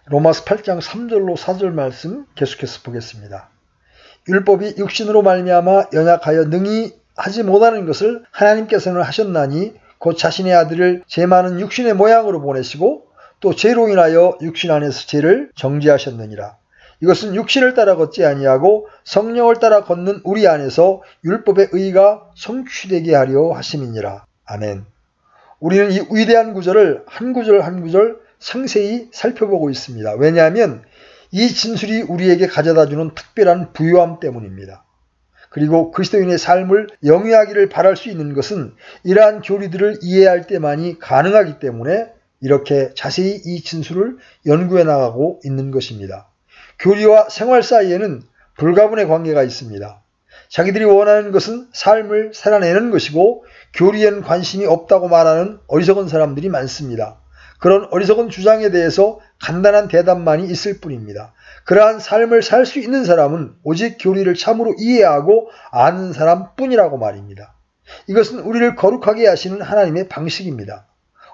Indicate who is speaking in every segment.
Speaker 1: 로마서 8장 3절로 4절 말씀 계속해서 보겠습니다. 율법이 육신으로 말미암아 연약하여 능히 하지 못하는 것을 하나님께서는 하셨나니 곧 자신의 아들을 죄 많은 육신의 모양으로 보내시고 또 죄로 인하여 육신 안에서 죄를 정죄하셨느니라. 이것은 육신을 따라 걷지 아니하고 성령을 따라 걷는 우리 안에서 율법의 의가 성취되게 하려 하심이니라. 아멘. 우리는 이 위대한 구절을 한 구절 한 구절 상세히 살펴보고 있습니다. 왜냐하면 이 진술이 우리에게 가져다주는 특별한 부요함 때문입니다. 그리고 그리스도인의 삶을 영위하기를 바랄 수 있는 것은 이러한 교리들을 이해할 때만이 가능하기 때문에 이렇게 자세히 이 진술을 연구해 나가고 있는 것입니다. 교리와 생활 사이에는 불가분의 관계가 있습니다. 자기들이 원하는 것은 삶을 살아내는 것이고 교리에는 관심이 없다고 말하는 어리석은 사람들이 많습니다. 그런 어리석은 주장에 대해서 간단한 대답만이 있을 뿐입니다. 그러한 삶을 살 수 있는 사람은 오직 교리를 참으로 이해하고 아는 사람뿐이라고 말입니다. 이것은 우리를 거룩하게 하시는 하나님의 방식입니다.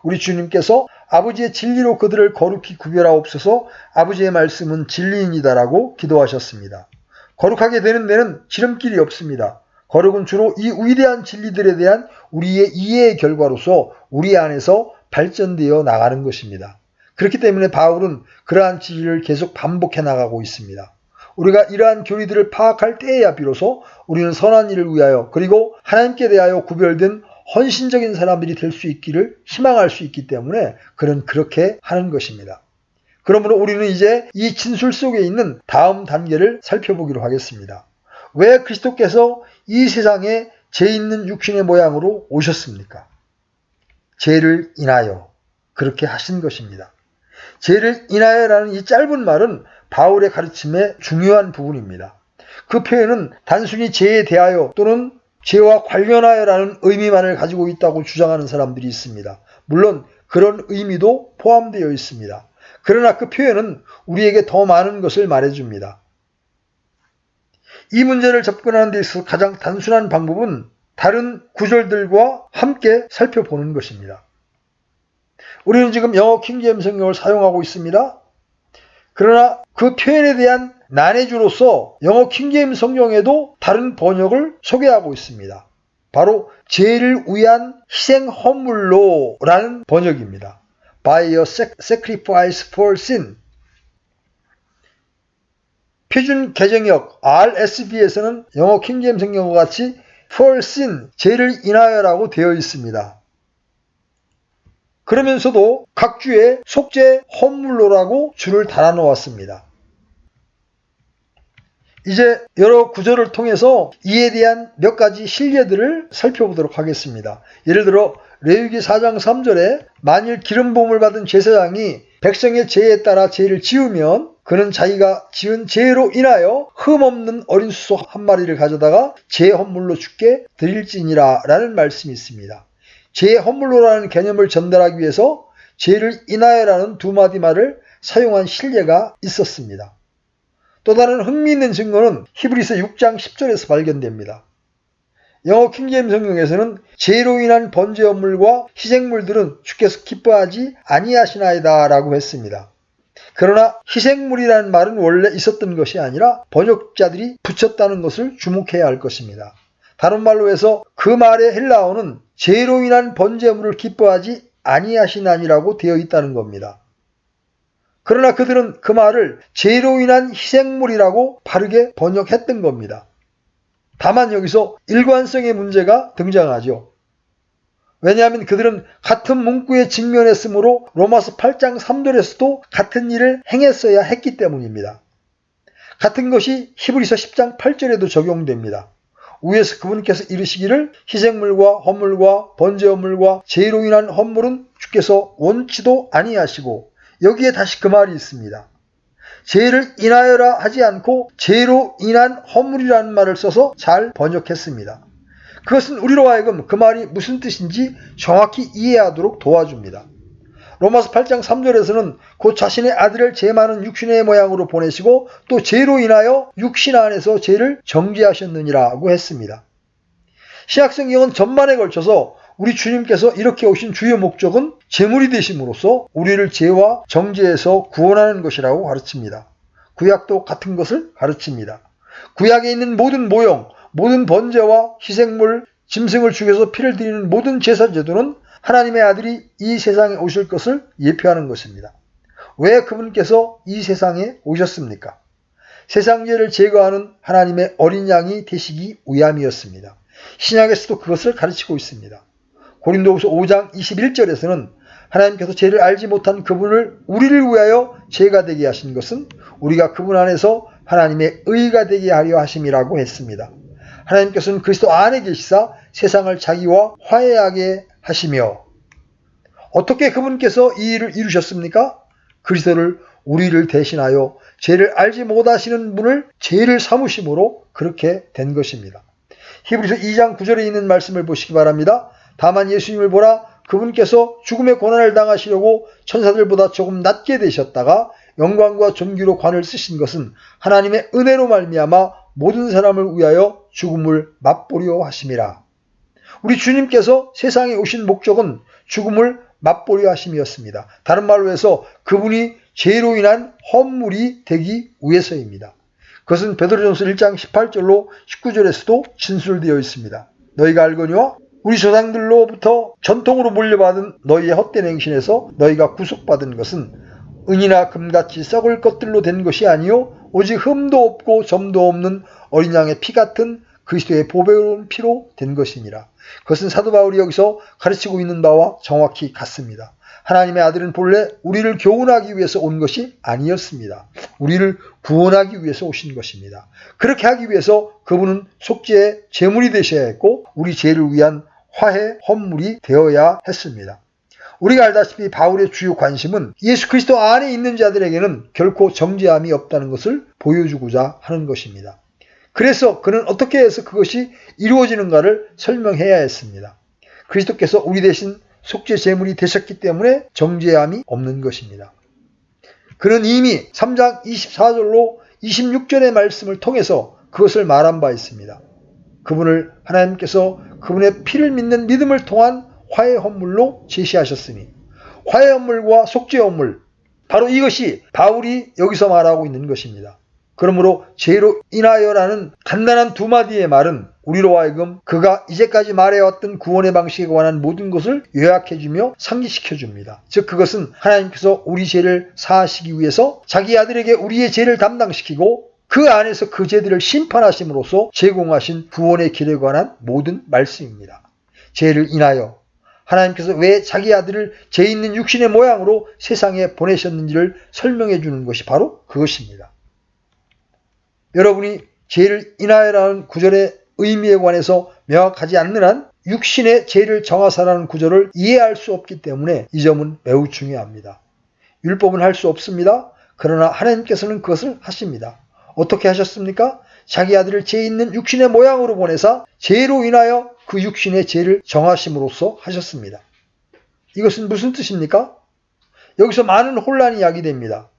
Speaker 1: 우리 주님께서 아버지의 진리로 그들을 거룩히 구별하옵소서. 아버지의 말씀은 진리이니다라고 기도하셨습니다. 거룩하게 되는 데는 지름길이 없습니다. 거룩은 주로 이 위대한 진리들에 대한 우리의 이해의 결과로서 우리 안에서 발전되어 나가는 것입니다. 그렇기 때문에 바울은 그러한 진리를 계속 반복해 나가고 있습니다. 우리가 이러한 교리들을 파악할 때에야 비로소 우리는 선한 일을 위하여 그리고 하나님께 대하여 구별된 헌신적인 사람들이 될 수 있기를 희망할 수 있기 때문에 그는 그렇게 하는 것입니다. 그러므로 우리는 이제 이 진술 속에 있는 다음 단계를 살펴보기로 하겠습니다. 왜 그리스도께서 이 세상에 죄 있는 육신의 모양으로 오셨습니까? 죄를 인하여 그렇게 하신 것입니다. 죄를 인하여라는 이 짧은 말은 바울의 가르침의 중요한 부분입니다. 그 표현은 단순히 죄에 대하여 또는 죄와 관련하여라는 의미만을 가지고 있다고 주장하는 사람들이 있습니다. 물론 그런 의미도 포함되어 있습니다. 그러나 그 표현은 우리에게 더 많은 것을 말해줍니다. 이 문제를 접근하는 데 있어서 가장 단순한 방법은 다른 구절들과 함께 살펴보는 것입니다. 우리는 지금 영어 킹제임스 성경을 사용하고 있습니다. 그러나 그 표현에 대한 난해주로서 영어 킹제임스 성경에도 다른 번역을 소개하고 있습니다. 바로 죄를 위한 희생 헌물로라는 번역입니다. By a sacrifice for sin. 표준 개정역 RSV에서는 영어 킹제임스 성경과 같이 for sin, 죄를 인하여라고 되어 있습니다. 그러면서도 각 주에 속죄 헌물로라고 줄을 달아놓았습니다. 이제 여러 구절을 통해서 이에 대한 몇 가지 실례들을 살펴보도록 하겠습니다. 예를 들어 레위기 4장 3절에 만일 기름 부음을 받은 제사장이 백성의 죄에 따라 죄를 지으면 그는 자기가 지은 죄로 인하여 흠없는 어린 수소 한 마리를 가져다가 죄 헌물로 주께 드릴지니라 라는 말씀이 있습니다. 죄 헌물로라는 개념을 전달하기 위해서 죄를 인하여라는 두 마디 말을 사용한 실례가 있었습니다. 또 다른 흥미있는 증거는 히브리서 6장 10절에서 발견됩니다. 영어 킹제임스 성경에서는 죄로 인한 번제 헌물과 희생물들은 주께서 기뻐하지 아니하시나이다 라고 했습니다. 그러나 희생물이라는 말은 원래 있었던 것이 아니라 번역자들이 붙였다는 것을 주목해야 할 것입니다. 다른 말로 해서 그 말의 헬라어는 죄로 인한 번제물을 기뻐하지 아니하시나니라고 되어 있다는 겁니다. 그러나 그들은 그 말을 죄로 인한 희생물이라고 바르게 번역했던 겁니다. 다만 여기서 일관성의 문제가 등장하죠. 왜냐하면 그들은 같은 문구에 직면했으므로 로마서 8장 3절에서도 같은 일을 행했어야 했기 때문입니다. 같은 것이 히브리서 10장 8절에도 적용됩니다. 위에서 그분께서 이르시기를 희생물과 헌물과 번제헌물과 죄로 인한 헌물은 주께서 원치도 아니하시고 여기에 다시 그 말이 있습니다. 죄를 인하여라 하지 않고 죄로 인한 헌물이라는 말을 써서 잘 번역했습니다. 그것은 우리로 하여금 그 말이 무슨 뜻인지 정확히 이해하도록 도와줍니다. 로마서 8장 3절에서는 곧 자신의 아들을 죄 많은 육신의 모양으로 보내시고 또 죄로 인하여 육신 안에서 죄를 정죄하셨느니라고 했습니다. 신약성경은 전반에 걸쳐서 우리 주님께서 이렇게 오신 주요 목적은 제물이 되심으로써 우리를 죄와 정죄에서 구원하는 것이라고 가르칩니다. 구약도 같은 것을 가르칩니다. 구약에 있는 모든 모형, 모든 번제와 희생물, 짐승을 죽여서 피를 드리는 모든 제사 제도는 하나님의 아들이 이 세상에 오실 것을 예표하는 것입니다. 왜 그분께서 이 세상에 오셨습니까? 세상 죄를 제거하는 하나님의 어린 양이 되시기 위함이었습니다. 신약에서도 그것을 가르치고 있습니다. 고린도후서 5장 21절에서는 하나님께서 죄를 알지 못한 그분을 우리를 위하여 죄가 되게 하신 것은 우리가 그분 안에서 하나님의 의가 되게 하려 하심이라고 했습니다. 하나님께서는 그리스도 안에 계시사 세상을 자기와 화해하게 하시며, 어떻게 그분께서 이 일을 이루셨습니까? 그리스도를 우리를 대신하여 죄를 알지 못하시는 분을 죄를 삼으심으로 그렇게 된 것입니다. 히브리서 2장 9절에 있는 말씀을 보시기 바랍니다. 다만 예수님을 보라, 그분께서 죽음의 고난을 당하시려고 천사들보다 조금 낮게 되셨다가 영광과 존귀로 관을 쓰신 것은 하나님의 은혜로 말미암아 모든 사람을 위하여 죽음을 맛보려 하심이라. 우리 주님께서 세상에 오신 목적은 죽음을 맛보려 하심이었습니다. 다른 말로 해서 그분이 죄로 인한 헌물이 되기 위해서입니다. 그것은 베드로전서 1장 18절로 19절에서도 진술되어 있습니다. 너희가 알거니와 우리 조상들로부터 전통으로 물려받은 너희의 헛된 행실에서 너희가 구속받은 것은 은이나 금같이 썩을 것들로 된 것이 아니요 오직 흠도 없고 점도 없는 어린 양의 피 같은 그리스도의 보배로운 피로 된 것이니라. 그것은 사도 바울이 여기서 가르치고 있는 바와 정확히 같습니다. 하나님의 아들은 본래 우리를 교훈하기 위해서 온 것이 아니었습니다. 우리를 구원하기 위해서 오신 것입니다. 그렇게 하기 위해서 그분은 속죄의 제물이 되셔야 했고 우리 죄를 위한 화해 헌물이 되어야 했습니다. 우리가 알다시피 바울의 주요 관심은 예수 그리스도 안에 있는 자들에게는 결코 정죄함이 없다는 것을 보여주고자 하는 것입니다. 그래서 그는 어떻게 해서 그것이 이루어지는가를 설명해야 했습니다. 그리스도께서 우리 대신 속죄 제물이 되셨기 때문에 정죄함이 없는 것입니다. 그는 이미 3장 24절로 26절의 말씀을 통해서 그것을 말한 바 있습니다. 그분을 하나님께서 그분의 피를 믿는 믿음을 통한 화해 헌물로 제시하셨으니, 화해 헌물과 속죄 헌물, 바로 이것이 바울이 여기서 말하고 있는 것입니다. 그러므로 죄로 인하여라는 간단한 두 마디의 말은 우리로 하여금 그가 이제까지 말해왔던 구원의 방식에 관한 모든 것을 요약해주며 상기시켜줍니다. 즉 그것은 하나님께서 우리 죄를 사하시기 위해서 자기 아들에게 우리의 죄를 담당시키고 그 안에서 그 죄들을 심판하심으로써 제공하신 구원의 길에 관한 모든 말씀입니다. 죄를 인하여 하나님께서 왜 자기 아들을 죄 있는 육신의 모양으로 세상에 보내셨는지를 설명해 주는 것이 바로 그것입니다. 여러분이 죄를 인하여라는 구절의 의미에 관해서 명확하지 않는 한 육신의 죄를 정하사라는 구절을 이해할 수 없기 때문에 이 점은 매우 중요합니다. 율법은 할 수 없습니다. 그러나 하나님께서는 그것을 하십니다. 어떻게 하셨습니까? 자기 아들을 죄 있는 육신의 모양으로 보내사 죄로 인하여 그 육신의 죄를 정하심으로써 하셨습니다. 이것은 무슨 뜻입니까? 여기서 많은 혼란이 야기됩니다.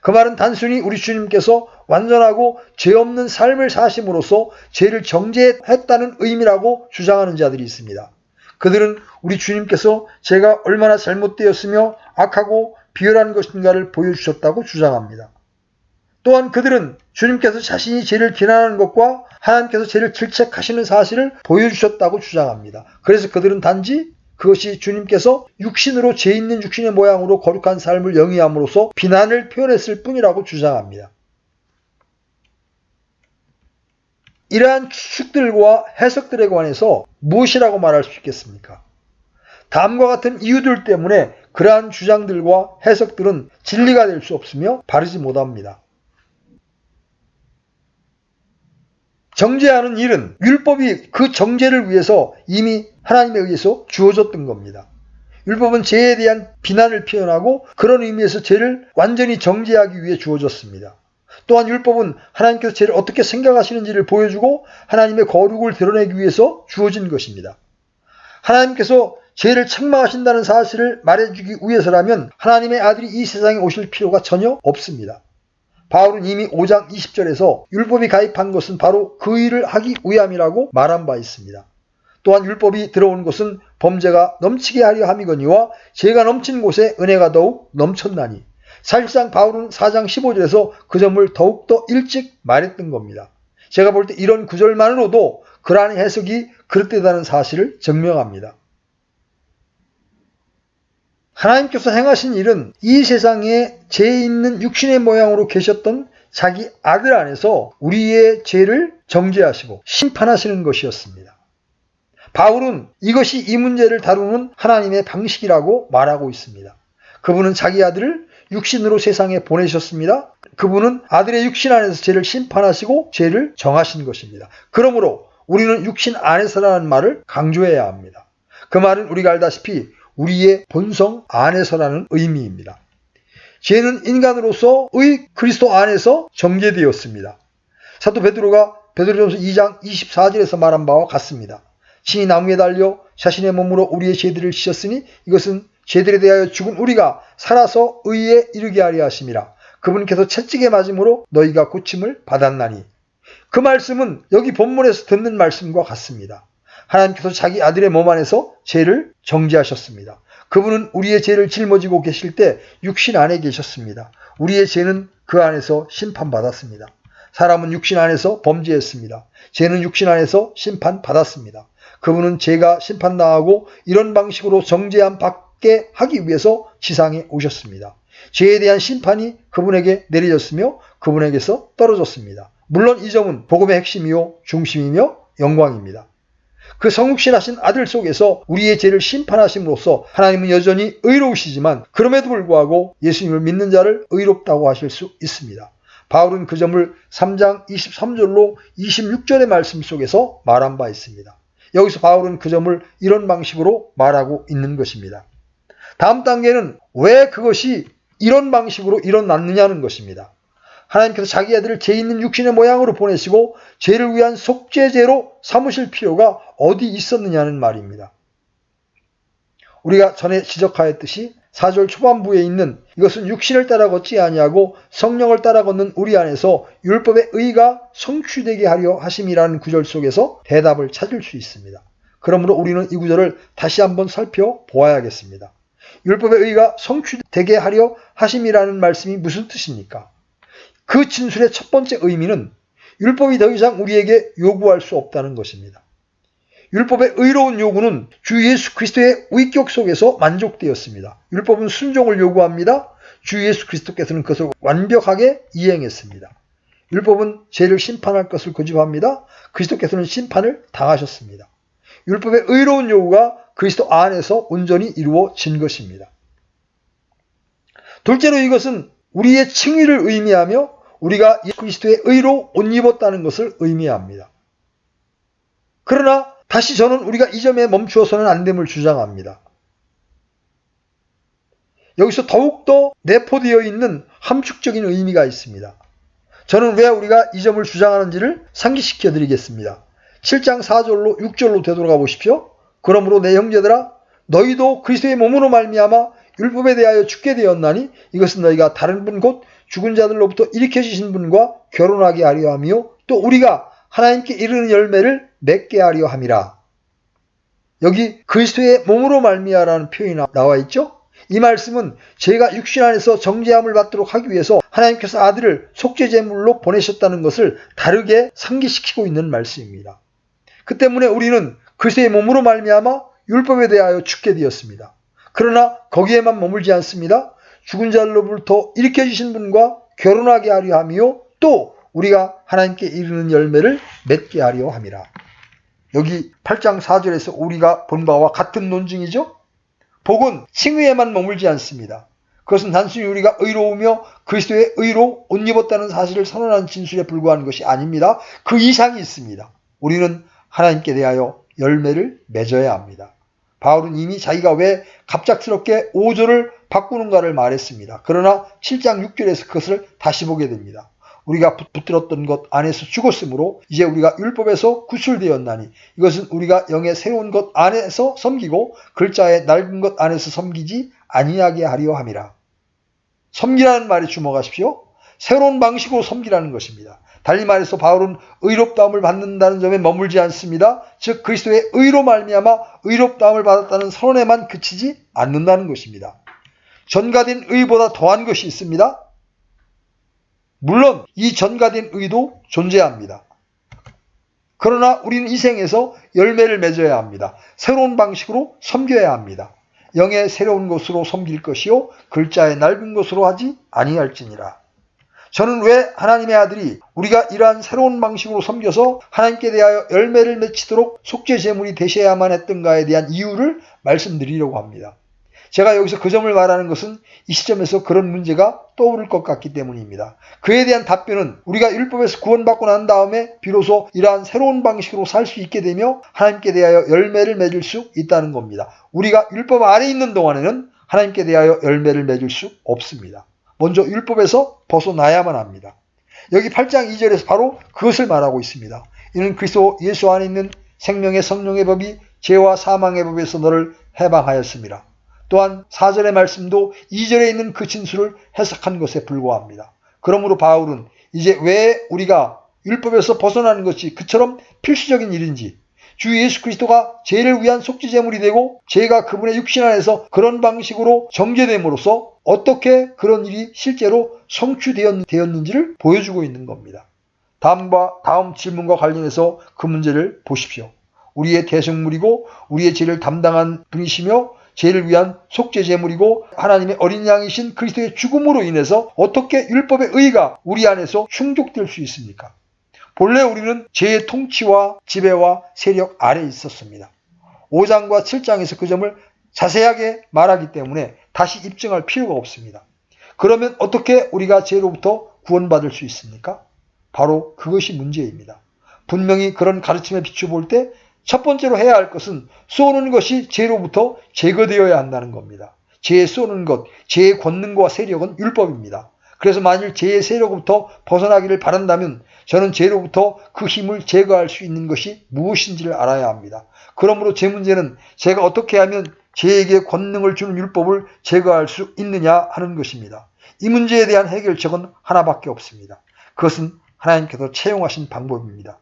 Speaker 1: 그 말은 단순히 우리 주님께서 완전하고 죄 없는 삶을 사심으로써 죄를 정죄했다는 의미라고 주장하는 자들이 있습니다. 그들은 우리 주님께서 죄가 얼마나 잘못되었으며 악하고 비열한 것인가를 보여주셨다고 주장합니다. 또한 그들은 주님께서 자신이 죄를 비난하는 것과 하나님께서 죄를 질책하시는 사실을 보여주셨다고 주장합니다. 그래서 그들은 단지 그것이 주님께서 육신으로 죄 있는 육신의 모양으로 거룩한 삶을 영위함으로써 비난을 표현했을 뿐이라고 주장합니다. 이러한 추측들과 해석들에 관해서 무엇이라고 말할 수 있겠습니까? 다음과 같은 이유들 때문에 그러한 주장들과 해석들은 진리가 될 수 없으며 바르지 못합니다. 정죄하는 일은 율법이 그 정죄를 위해서 이미 하나님에 의해서 주어졌던 겁니다. 율법은 죄에 대한 비난을 표현하고 그런 의미에서 죄를 완전히 정죄하기 위해 주어졌습니다. 또한 율법은 하나님께서 죄를 어떻게 생각하시는지를 보여주고 하나님의 거룩을 드러내기 위해서 주어진 것입니다. 하나님께서 죄를 책망하신다는 사실을 말해주기 위해서라면 하나님의 아들이 이 세상에 오실 필요가 전혀 없습니다. 바울은 이미 5장 20절에서 율법이 가입한 것은 바로 그 일을 하기 위함이라고 말한 바 있습니다. 또한 율법이 들어온 것은 범죄가 넘치게 하려 함이거니와 죄가 넘친 곳에 은혜가 더욱 넘쳤나니. 사실상 바울은 4장 15절에서 그 점을 더욱더 일찍 말했던 겁니다. 제가 볼 때 이런 구절만으로도 그러한 해석이 그릇되다는 사실을 증명합니다. 하나님께서 행하신 일은 이 세상에 죄 있는 육신의 모양으로 계셨던 자기 아들 안에서 우리의 죄를 정죄하시고 심판하시는 것이었습니다. 바울은 이것이 이 문제를 다루는 하나님의 방식이라고 말하고 있습니다. 그분은 자기 아들을 육신으로 세상에 보내셨습니다. 그분은 아들의 육신 안에서 죄를 심판하시고 죄를 정하신 것입니다. 그러므로 우리는 육신 안에서라는 말을 강조해야 합니다. 그 말은 우리가 알다시피 우리의 본성 안에서라는 의미입니다. 죄는 인간으로서의 그리스도 안에서 정죄되었습니다. 사도 베드로가 베드로전서 2장 24절에서 말한 바와 같습니다. 친히 나무에 달려 자신의 몸으로 우리의 죄들을 지셨으니 이것은 죄들에 대하여 죽은 우리가 살아서 의에 이르게 하려 하심이라. 그분께서 채찍에 맞음으로 너희가 고침을 받았나니. 그 말씀은 여기 본문에서 듣는 말씀과 같습니다. 하나님께서 자기 아들의 몸 안에서 죄를 정죄하셨습니다. 그분은 우리의 죄를 짊어지고 계실 때 육신 안에 계셨습니다. 우리의 죄는 그 안에서 심판받았습니다. 사람은 육신 안에서 범죄했습니다. 죄는 육신 안에서 심판받았습니다. 그분은 죄가 심판당하고 이런 방식으로 정죄함 받게 하기 위해서 지상에 오셨습니다. 죄에 대한 심판이 그분에게 내려졌으며 그분에게서 떨어졌습니다. 물론 이 점은 복음의 핵심이요 중심이며 영광입니다. 그 성육신하신 아들 속에서 우리의 죄를 심판하심으로써 하나님은 여전히 의로우시지만 그럼에도 불구하고 예수님을 믿는 자를 의롭다고 하실 수 있습니다. 바울은 그 점을 3장 23절로 26절의 말씀 속에서 말한 바 있습니다. 여기서 바울은 그 점을 이런 방식으로 말하고 있는 것입니다. 다음 단계는 왜 그것이 이런 방식으로 일어났느냐는 것입니다. 하나님께서 자기 아들을 죄 있는 육신의 모양으로 보내시고 죄를 위한 속죄제로 삼으실 필요가 어디 있었느냐는 말입니다. 우리가 전에 지적하였듯이 4절 초반부에 있는 이것은 육신을 따라 걷지 아니하고 성령을 따라 걷는 우리 안에서 율법의 의가 성취되게 하려 하심이라는 구절 속에서 대답을 찾을 수 있습니다. 그러므로 우리는 이 구절을 다시 한번 살펴보아야겠습니다. 율법의 의가 성취되게 하려 하심이라는 말씀이 무슨 뜻입니까? 그 진술의 첫 번째 의미는 율법이 더 이상 우리에게 요구할 수 없다는 것입니다. 율법의 의로운 요구는 주 예수 그리스도의 위격 속에서 만족되었습니다. 율법은 순종을 요구합니다. 주 예수 그리스도께서는 그것을 완벽하게 이행했습니다. 율법은 죄를 심판할 것을 고집합니다. 그리스도께서는 심판을 당하셨습니다. 율법의 의로운 요구가 그리스도 안에서 온전히 이루어진 것입니다. 둘째로 이것은 우리의 칭의를 의미하며 우리가 예수 그리스도의 의로 옷 입었다는 것을 의미합니다. 그러나 다시 저는 우리가 이 점에 멈추어서는 안 됨을 주장합니다. 여기서 더욱더 내포되어 있는 함축적인 의미가 있습니다. 저는 왜 우리가 이 점을 주장하는지를 상기시켜 드리겠습니다. 7장 4절로 6절로 되돌아가 보십시오. 그러므로 내 형제들아 너희도 그리스도의 몸으로 말미암아 율법에 대하여 죽게 되었나니 이것은 너희가 다른 분 곧 죽은 자들로부터 일으켜지신 분과 결혼하게 하려 하며 또 우리가 하나님께 이르는 열매를 맺게 하려 함이라. 여기 그리스도의 몸으로 말미암아라는 표현이 나와 있죠. 이 말씀은 죄가 육신 안에서 정죄함을 받도록 하기 위해서 하나님께서 아들을 속죄제물로 보내셨다는 것을 다르게 상기시키고 있는 말씀입니다. 그 때문에 우리는 그리스도의 몸으로 말미암아 율법에 대하여 죽게 되었습니다. 그러나 거기에만 머물지 않습니다. 죽은 자들로부터 일으켜주신 분과 결혼하게 하려 하며 또 우리가 하나님께 이르는 열매를 맺게 하려 함이라. 여기 8장 4절에서 우리가 본 바와 같은 논증이죠. 복은 칭의에만 머물지 않습니다. 그것은 단순히 우리가 의로우며 그리스도의 의로 옷 입었다는 사실을 선언하는 진술에 불과한 것이 아닙니다. 그 이상이 있습니다. 우리는 하나님께 대하여 열매를 맺어야 합니다. 바울은 이미 자기가 왜 갑작스럽게 5절을 바꾸는가를 말했습니다. 그러나 7장 6절에서 그것을 다시 보게 됩니다. 우리가 붙들었던 것 안에서 죽었으므로 이제 우리가 율법에서 구출되었나니 이것은 우리가 영의 새로운 것 안에서 섬기고 글자의 낡은 것 안에서 섬기지 아니하게 하려 함이라. 섬기라는 말에 주목하십시오. 새로운 방식으로 섬기라는 것입니다. 달리 말해서 바울은 의롭다함을 받는다는 점에 머물지 않습니다. 즉 그리스도의 의로 말미암아 의롭다함을 받았다는 선언에만 그치지 않는다는 것입니다. 전가된 의보다 더한 것이 있습니다. 물론 이 전가된 의도 존재합니다. 그러나 우리는 이 생에서 열매를 맺어야 합니다. 새로운 방식으로 섬겨야 합니다. 영의 새로운 것으로 섬길 것이요 글자의 낡은 것으로 하지 아니할지니라. 저는 왜 하나님의 아들이 우리가 이러한 새로운 방식으로 섬겨서 하나님께 대하여 열매를 맺히도록 속죄 제물이 되셔야만 했던가에 대한 이유를 말씀드리려고 합니다. 제가 여기서 그 점을 말하는 것은 이 시점에서 그런 문제가 떠오를 것 같기 때문입니다. 그에 대한 답변은 우리가 율법에서 구원받고 난 다음에 비로소 이러한 새로운 방식으로 살 수 있게 되며 하나님께 대하여 열매를 맺을 수 있다는 겁니다. 우리가 율법 아래 있는 동안에는 하나님께 대하여 열매를 맺을 수 없습니다. 먼저 율법에서 벗어나야만 합니다. 여기 8장 2절에서 바로 그것을 말하고 있습니다. 이는 그리스도 예수 안에 있는 생명의 성령의 법이 죄와 사망의 법에서 너를 해방하였습니다. 또한 4절의 말씀도 2절에 있는 그 진술을 해석한 것에 불과합니다. 그러므로 바울은 이제 왜 우리가 율법에서 벗어나는 것이 그처럼 필수적인 일인지, 주 예수 그리스도가 죄를 위한 속죄 제물이 되고 죄가 그분의 육신 안에서 그런 방식으로 정죄됨으로써 어떻게 그런 일이 실제로 성취되었는지를 보여주고 있는 겁니다. 다음 질문과 관련해서 그 문제를 보십시오. 우리의 대속물이고 우리의 죄를 담당한 분이시며 죄를 위한 속죄 제물이고 하나님의 어린 양이신 그리스도의 죽음으로 인해서 어떻게 율법의 의가 우리 안에서 충족될 수 있습니까? 본래 우리는 죄의 통치와 지배와 세력 아래에 있었습니다. 5장과 7장에서 그 점을 자세하게 말하기 때문에 다시 입증할 필요가 없습니다. 그러면 어떻게 우리가 죄로부터 구원받을 수 있습니까? 바로 그것이 문제입니다. 분명히 그런 가르침에 비추볼 때 첫 번째로 해야 할 것은 쏘는 것이 죄로부터 제거되어야 한다는 겁니다. 죄에 쏘는 것, 죄의 권능과 세력은 율법입니다. 그래서 만일 죄의 세력부터 벗어나기를 바란다면 저는 죄로부터 그 힘을 제거할 수 있는 것이 무엇인지를 알아야 합니다. 그러므로 제 문제는 제가 어떻게 하면 죄에게 권능을 주는 율법을 제거할 수 있느냐 하는 것입니다. 이 문제에 대한 해결책은 하나밖에 없습니다. 그것은 하나님께서 채용하신 방법입니다.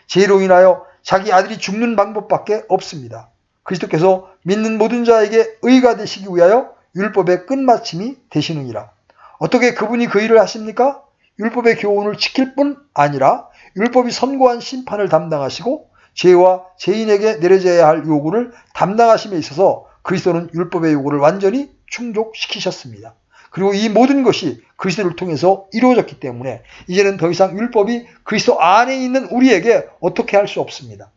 Speaker 1: 죄로 인하여 자기 아들이 죽는 방법밖에 없습니다. 그리스도께서 믿는 모든 자에게 의가 되시기 위하여 율법의 끝마침이 되시느니라. 어떻게 그분이 그 일을 하십니까? 율법의 교훈을 지킬 뿐 아니라 율법이 선고한 심판을 담당하시고 죄와 죄인에게 내려져야 할 요구를 담당하심에 있어서 그리스도는 율법의 요구를 완전히 충족시키셨습니다. 그리고 이 모든 것이 그리스도를 통해서 이루어졌기 때문에 이제는 더 이상 율법이 그리스도 안에 있는 우리에게 어떻게 할 수 없습니다.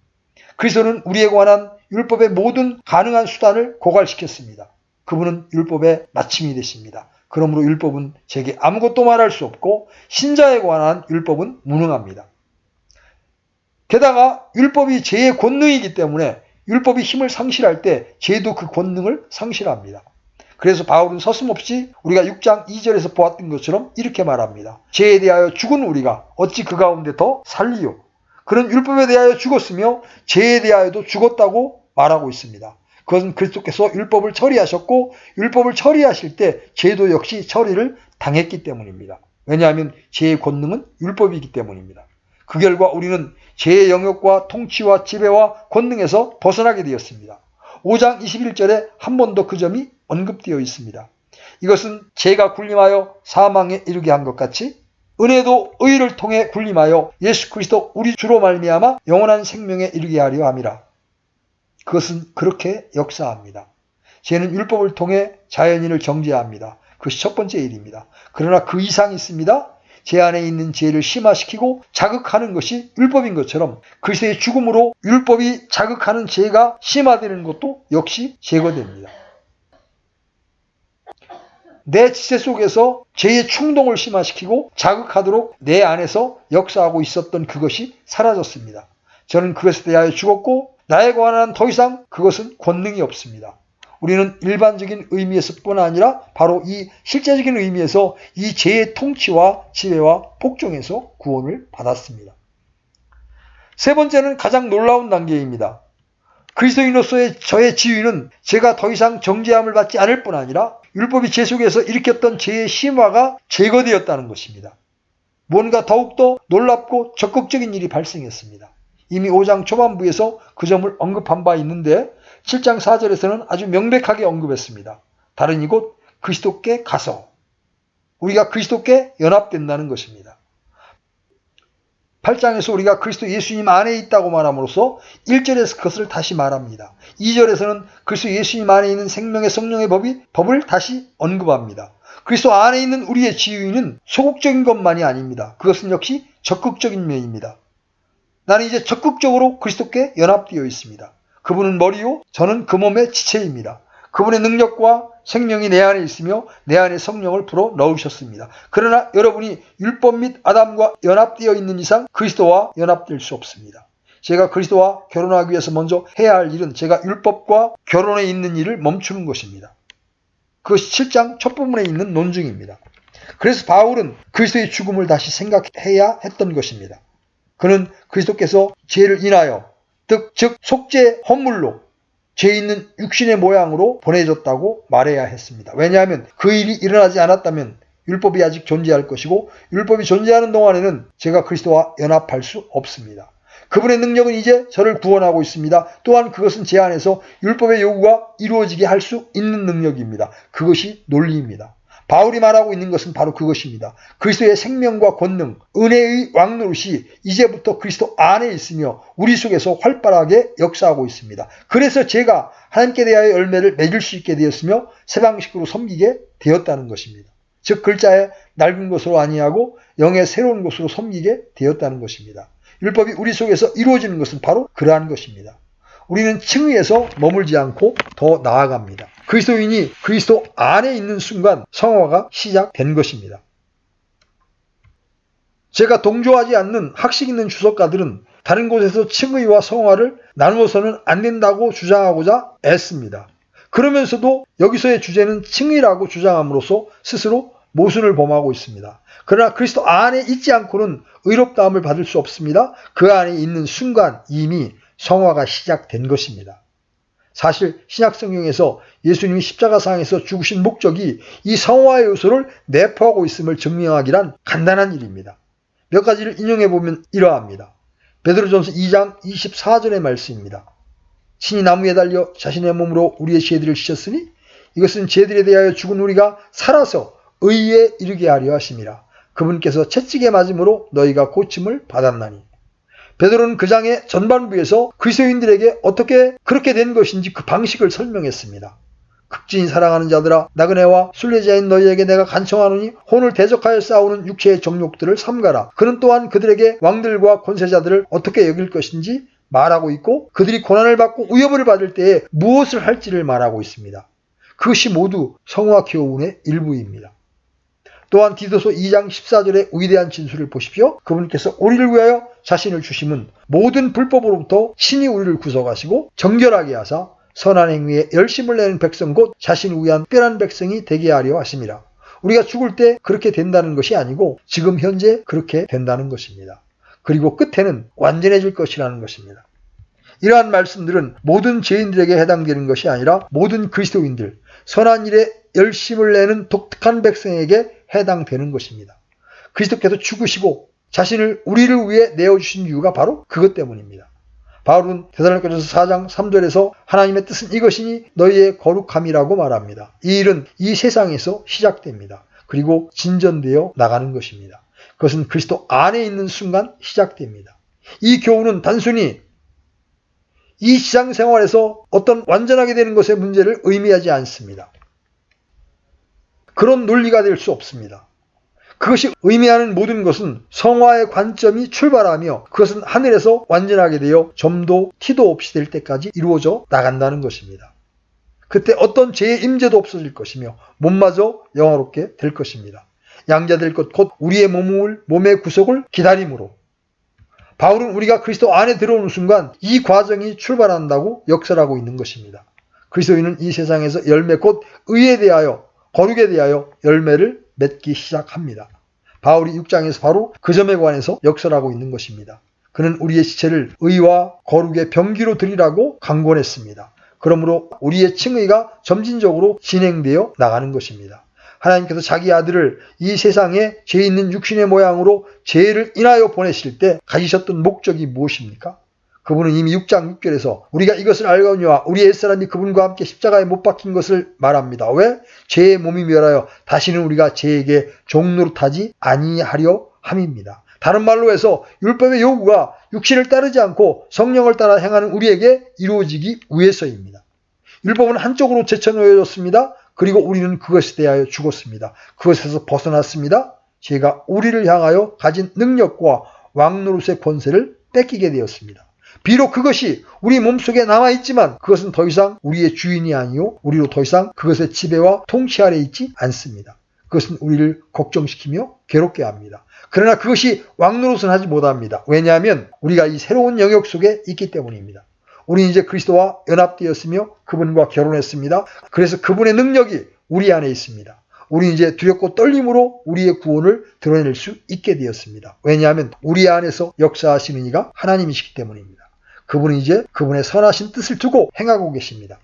Speaker 1: 그리스도는 우리에 관한 율법의 모든 가능한 수단을 고갈시켰습니다. 그분은 율법의 마침이 되십니다. 그러므로 율법은 제게 아무것도 말할 수 없고 신자에 관한 율법은 무능합니다. 게다가 율법이 죄의 권능이기 때문에 율법이 힘을 상실할 때 죄도 그 권능을 상실합니다. 그래서 바울은 서슴없이 우리가 6장 2절에서 보았던 것처럼 이렇게 말합니다. 죄에 대하여 죽은 우리가 어찌 그 가운데 더 살리요? 그는 율법에 대하여 죽었으며 죄에 대하여도 죽었다고 말하고 있습니다. 그것은 그리스도께서 율법을 처리하셨고 율법을 처리하실 때 죄도 역시 처리를 당했기 때문입니다. 왜냐하면 죄의 권능은 율법이기 때문입니다. 그 결과 우리는 죄의 영역과 통치와 지배와 권능에서 벗어나게 되었습니다. 5장 21절에 한 번 더 그 점이 언급되어 있습니다. 이것은 죄가 군림하여 사망에 이르게 한 것 같이 은혜도 의를 통해 군림하여 예수 그리스도 우리 주로 말미암아 영원한 생명에 이르게 하려 함이라. 그것은 그렇게 역사합니다. 죄는 율법을 통해 자연인을 정죄합니다. 그것이 첫 번째 일입니다. 그러나 그 이상이 있습니다. 제 안에 있는 죄를 심화시키고 자극하는 것이 율법인 것처럼 그리스도의 죽음으로 율법이 자극하는 죄가 심화되는 것도 역시 제거됩니다. 내 지체 속에서 죄의 충동을 심화시키고 자극하도록 내 안에서 역사하고 있었던 그것이 사라졌습니다. 저는 그것에 대하여 죽었고 나에 관한 더 이상 그것은 권능이 없습니다. 우리는 일반적인 의미에서뿐 아니라 바로 이 실제적인 의미에서 이 죄의 통치와 지배와 복종에서 구원을 받았습니다. 세 번째는 가장 놀라운 단계입니다. 그리스도인으로서의 저의 지위는 제가 더 이상 정죄함을 받지 않을 뿐 아니라 율법이 제 속에서 일으켰던 죄의 심화가 제거되었다는 것입니다. 뭔가 더욱더 놀랍고 적극적인 일이 발생했습니다. 이미 5장 초반부에서 그 점을 언급한 바 있는데 7장 4절에서는 아주 명백하게 언급했습니다. 다른 이곳 그리스도께 가서 우리가 그리스도께 연합된다는 것입니다. 8장에서 우리가 그리스도 예수님 안에 있다고 말함으로써 1절에서 그것을 다시 말합니다. 2절에서는 그리스도 예수님 안에 있는 생명의 성령의 법을 다시 언급합니다. 그리스도 안에 있는 우리의 지위는 소극적인 것만이 아닙니다. 그것은 역시 적극적인 면입니다. 나는 이제 적극적으로 그리스도께 연합되어 있습니다. 그분은 머리요, 저는 그 몸의 지체입니다. 그분의 능력과 생명이 내 안에 있으며 내 안에 성령을 불어 넣으셨습니다. 그러나 여러분이 율법 및 아담과 연합되어 있는 이상 그리스도와 연합될 수 없습니다. 제가 그리스도와 결혼하기 위해서 먼저 해야 할 일은 제가 율법과 결혼에 있는 일을 멈추는 것입니다. 그것이 7장 첫 부분에 있는 논증입니다. 그래서 바울은 그리스도의 죽음을 다시 생각해야 했던 것입니다. 그는 그리스도께서 죄를 인하여 즉 속죄 헌물로 죄 있는 육신의 모양으로 보내줬다고 말해야 했습니다. 왜냐하면 그 일이 일어나지 않았다면 율법이 아직 존재할 것이고 율법이 존재하는 동안에는 제가 그리스도와 연합할 수 없습니다. 그분의 능력은 이제 저를 구원하고 있습니다. 또한 그것은 제 안에서 율법의 요구가 이루어지게 할 수 있는 능력입니다. 그것이 논리입니다. 바울이 말하고 있는 것은 바로 그것입니다. 그리스도의 생명과 권능, 은혜의 왕노릇이 이제부터 그리스도 안에 있으며 우리 속에서 활발하게 역사하고 있습니다. 그래서 제가 하나님께 대하여 열매를 맺을 수 있게 되었으며 새 방식으로 섬기게 되었다는 것입니다. 즉 글자의 낡은 것으로 아니하고 영의 새로운 것으로 섬기게 되었다는 것입니다. 율법이 우리 속에서 이루어지는 것은 바로 그러한 것입니다. 우리는 층위에서 머물지 않고 더 나아갑니다. 그리스도인이 그리스도 안에 있는 순간 성화가 시작된 것입니다. 제가 동조하지 않는 학식 있는 주석가들은 다른 곳에서 층의와 성화를 나누어서는 안 된다고 주장하고자 애씁니다. 그러면서도 여기서의 주제는 층의라고 주장함으로써 스스로 모순을 범하고 있습니다. 그러나 그리스도 안에 있지 않고는 의롭다함을 받을 수 없습니다. 그 안에 있는 순간 이미 성화가 시작된 것입니다. 사실 신약성경에서 예수님이 십자가상에서 죽으신 목적이 이 성화의 요소를 내포하고 있음을 증명하기란 간단한 일입니다. 몇 가지를 인용해보면 이러합니다. 베드로전서 2장 24절의 말씀입니다. 친히 나무에 달려 자신의 몸으로 우리의 죄들을 지셨으니 이것은 죄들에 대하여 죽은 우리가 살아서 의에 이르게 하려 하심이라. 그분께서 채찍에 맞음으로 너희가 고침을 받았나니. 베드로는 그 장의 전반부에서 그리스도인들에게 어떻게 그렇게 된 것인지 그 방식을 설명했습니다. 극진히 사랑하는 자들아, 나그네와 순례자인 너희에게 내가 간청하노니 혼을 대적하여 싸우는 육체의 정욕들을 삼가라. 그는 또한 그들에게 왕들과 권세자들을 어떻게 여길 것인지 말하고 있고 그들이 고난을 받고 위협을 받을 때에 무엇을 할지를 말하고 있습니다. 그것이 모두 성화 교훈의 일부입니다. 또한 디도서 2장 14절의 위대한 진술을 보십시오. 그분께서 우리를 위하여 자신을 주심은 모든 불법으로부터 친히 우리를 구속하시고 정결하게 하사 선한 행위에 열심을 내는 백성 곧 자신을 위한 특별한 백성이 되게 하려 하심이라. 우리가 죽을 때 그렇게 된다는 것이 아니고 지금 현재 그렇게 된다는 것입니다. 그리고 끝에는 완전해질 것이라는 것입니다. 이러한 말씀들은 모든 죄인들에게 해당되는 것이 아니라 모든 그리스도인들, 선한 일에 열심을 내는 독특한 백성에게 해당되는 것입니다. 그리스도께서 죽으시고 자신을 우리를 위해 내어주신 이유가 바로 그것 때문입니다. 바울은 데살로니가전서 4장 3절에서 하나님의 뜻은 이것이니 너희의 거룩함이라고 말합니다. 이 일은 이 세상에서 시작됩니다. 그리고 진전되어 나가는 것입니다. 그것은 그리스도 안에 있는 순간 시작됩니다. 이 교훈은 단순히 이 지상 생활에서 어떤 완전하게 되는 것의 문제를 의미하지 않습니다. 그런 논리가 될 수 없습니다. 그것이 의미하는 모든 것은 성화의 관점이 출발하며 그것은 하늘에서 완전하게 되어 점도 티도 없이 될 때까지 이루어져 나간다는 것입니다. 그때 어떤 죄의 임재도 없어질 것이며 몸마저 영화롭게 될 것입니다. 양자될 것 곧 우리의 몸의 구속을 기다림으로 바울은 우리가 그리스도 안에 들어오는 순간 이 과정이 출발한다고 역설하고 있는 것입니다. 그리스도인은 이 세상에서 열매 곧 의에 대하여 거룩에 대하여 열매를 맺기 시작합니다. 바울이 6장에서 바로 그 점에 관해서 역설하고 있는 것입니다. 그는 우리의 지체를 의와 거룩의 병기로 드리라고 강권했습니다. 그러므로 우리의 칭의가 점진적으로 진행되어 나가는 것입니다. 하나님께서 자기 아들을 이 세상에 죄 있는 육신의 모양으로 죄를 인하여 보내실 때 가지셨던 목적이 무엇입니까? 그분은 이미 6장 6절에서 우리가 이것을 알거니와 우리 옛사람이 그분과 함께 십자가에 못 박힌 것을 말합니다. 왜? 죄의 몸이 멸하여 다시는 우리가 죄에게 종노릇하지 아니하려 함입니다. 다른 말로 해서 율법의 요구가 육신을 따르지 않고 성령을 따라 행하는 우리에게 이루어지기 위해서입니다. 율법은 한쪽으로 제쳐놓여졌습니다. 그리고 우리는 그것에 대하여 죽었습니다. 그것에서 벗어났습니다. 죄가 우리를 향하여 가진 능력과 왕노릇의 권세를 뺏기게 되었습니다. 비록 그것이 우리 몸속에 남아있지만 그것은 더 이상 우리의 주인이 아니요 우리로 더 이상 그것의 지배와 통치 아래 있지 않습니다. 그것은 우리를 걱정시키며 괴롭게 합니다. 그러나 그것이 왕노릇은 하지 못합니다. 왜냐하면 우리가 이 새로운 영역 속에 있기 때문입니다. 우리는 이제 그리스도와 연합되었으며 그분과 결혼했습니다. 그래서 그분의 능력이 우리 안에 있습니다. 우리는 이제 두렵고 떨림으로 우리의 구원을 드러낼 수 있게 되었습니다. 왜냐하면 우리 안에서 역사하시는 이가 하나님이시기 때문입니다. 그분은 이제 그분의 선하신 뜻을 두고 행하고 계십니다.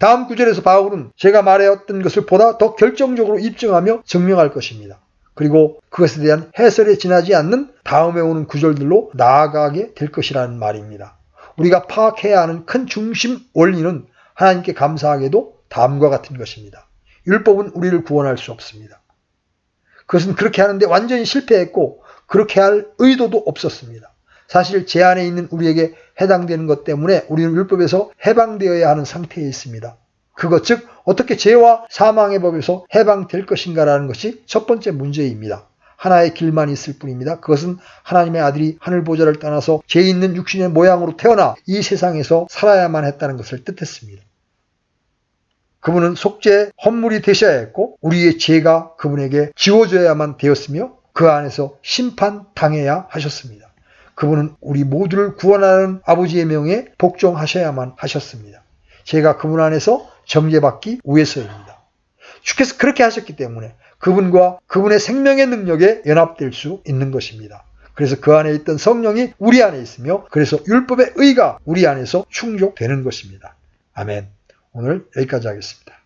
Speaker 1: 다음 구절에서 바울은 제가 말하였던 것을 보다 더 결정적으로 입증하며 증명할 것입니다. 그리고 그것에 대한 해설에 지나지 않는 다음에 오는 구절들로 나아가게 될 것이라는 말입니다. 우리가 파악해야 하는 큰 중심 원리는 하나님께 감사하게도 다음과 같은 것입니다. 율법은 우리를 구원할 수 없습니다. 그것은 그렇게 하는데 완전히 실패했고 그렇게 할 의도도 없었습니다. 사실 제 안에 있는 우리에게 해당되는 것 때문에 우리는 율법에서 해방되어야 하는 상태에 있습니다. 그것 즉 어떻게 죄와 사망의 법에서 해방될 것인가라는 것이 첫 번째 문제입니다. 하나의 길만 있을 뿐입니다. 그것은 하나님의 아들이 하늘 보좌를 떠나서 죄 있는 육신의 모양으로 태어나 이 세상에서 살아야만 했다는 것을 뜻했습니다. 그분은 속죄 헌물이 되셔야 했고 우리의 죄가 그분에게 지워져야만 되었으며 그 안에서 심판당해야 하셨습니다. 그분은 우리 모두를 구원하는 아버지의 명에 복종하셔야만 하셨습니다. 제가 그분 안에서 정죄받기 위해서입니다. 주께서 그렇게 하셨기 때문에 그분과 그분의 생명의 능력에 연합될 수 있는 것입니다. 그래서 그 안에 있던 성령이 우리 안에 있으며 그래서 율법의 의가 우리 안에서 충족되는 것입니다. 아멘. 오늘 여기까지 하겠습니다.